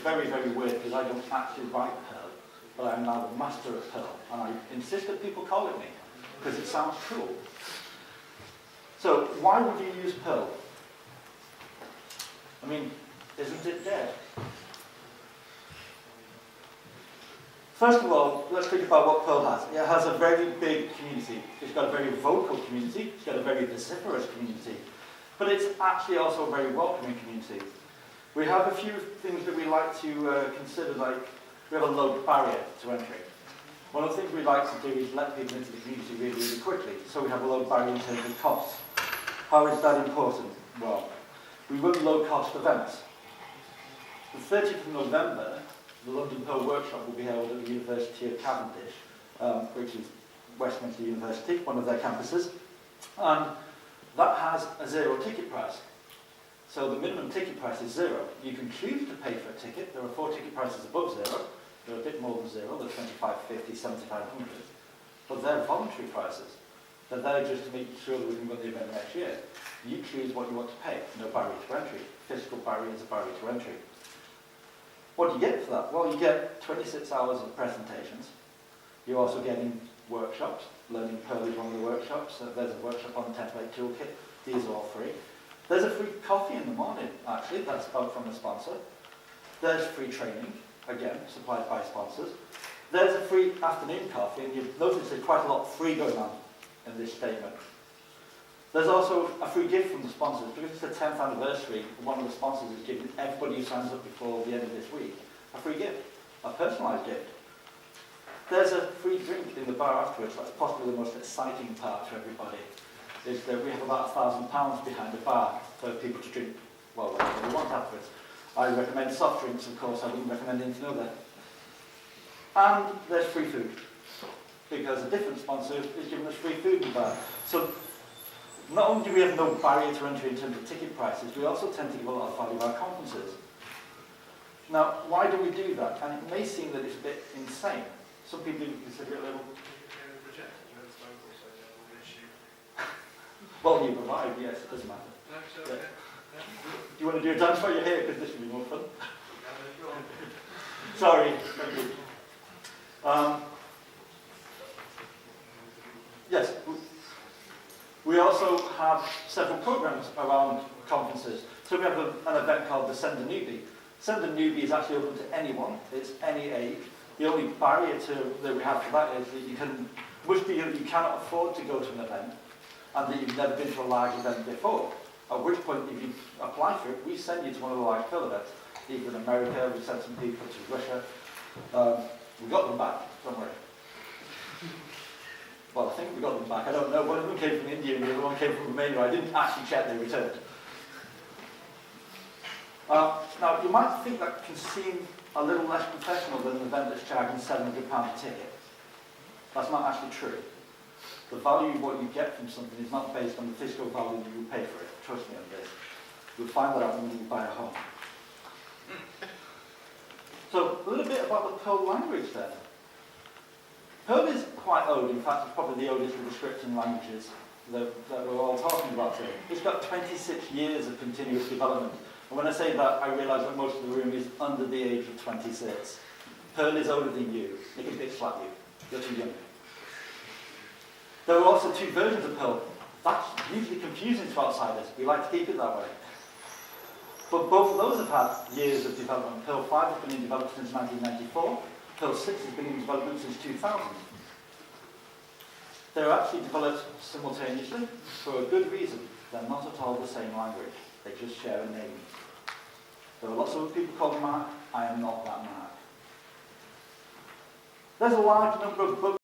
very, very weird because I don't actually write Perl, but I'm now the master of Perl, and I insist that people call it me because it sounds cool. So why would you use Perl? I mean, isn't it dead? First of all, let's think about what Perl has. It has a very big community. It's got a very vocal community. It's got a very vociferous community. But it's actually also a very welcoming community. We have a few things that we like to consider, like we have a low barrier to entry. One of the things we like to do is let people into the community really, really quickly. So we have a low barrier in terms of costs. How is that important? Well, we run low-cost events. The 30th of November, the London Perl Workshop will be held at the University of Cavendish, which is Westminster University, one of their campuses. And that has a zero ticket price. So the minimum ticket price is zero. You can choose to pay for a ticket. There are 4 ticket prices above zero. They're a bit more than zero. They're $25.50, $7,500. But they're voluntary prices. They're there just to make sure that we can run the event next year. You choose what you want to pay. No barrier to entry. Fiscal barrier is a barrier to entry. What do you get for that? Well, you get 26 hours of presentations. You're also getting workshops. Learning Perl is one of the workshops. There's a workshop on the template toolkit. These are all free. There's a free coffee in the morning, actually. That's from a sponsor. There's free training, again, supplied by sponsors. There's a free afternoon coffee, and you've noticed there's quite a lot free going on in this statement. There's also a free gift from the sponsors. Because it's the 10th anniversary, one of the sponsors is giving everybody who signs up before the end of this week a free gift, a personalised gift. There's a free drink in the bar afterwards. That's possibly the most exciting part for everybody. Is that we have about £1,000 behind the bar for people to drink, well, whatever they want afterwards. I recommend soft drinks, of course. I wouldn't recommend anything other. And there's free food, because a different sponsor is giving us free food in the bar. So not only do we have no barrier to entry in terms of ticket prices, we also tend to give a lot of value to our conferences. Now, why do we do that? And it may seem that it's a bit insane. Some people even consider it a little... Well, you provide, yes, it doesn't matter. Yeah. Do you want to do a dance while you're here? Because this will be more fun. Sorry. Thank you. Yes. We also have several programs around conferences. So we have an event called the Send a Newbie. Send a Newbie is actually open to anyone. It's any age. The only barrier that we have for that is that must be that you cannot afford to go to an event and that you've never been to a large event before. At which point, if you apply for it, we send you to one of the large Perl events. Either in America, we sent some people to Russia. We got them back, don't worry. Well, I think we got them back. I don't know. One of them came from India and the other one came from Romania. I didn't actually check they returned. Now, you might think that can seem a little less professional than an event that's charging £700 a ticket. That's not actually true. The value of what you get from something is not based on the fiscal value that you pay for it. Trust me on this. You'll find that out when you buy a home. So, a little bit about the Perl language then. Perl is quite old. In fact, it's probably the oldest of the scripting languages that we're all talking about today. It's got 26 years of continuous development. And when I say that, I realise that most of the room is under the age of 26. Perl is older than you. It can bitch slap you. You're too young. There are also 2 versions of Perl. That's usually confusing to outsiders. We like to keep it that way. But both of those have had years of development. Perl 5 has been in development since 1994. Perl 6 has been in development since 2000. They're actually developed simultaneously for a good reason. They're not at all the same language. They just share a name. There are lots of other people called Mark. I am not that Mark. There's a large number of books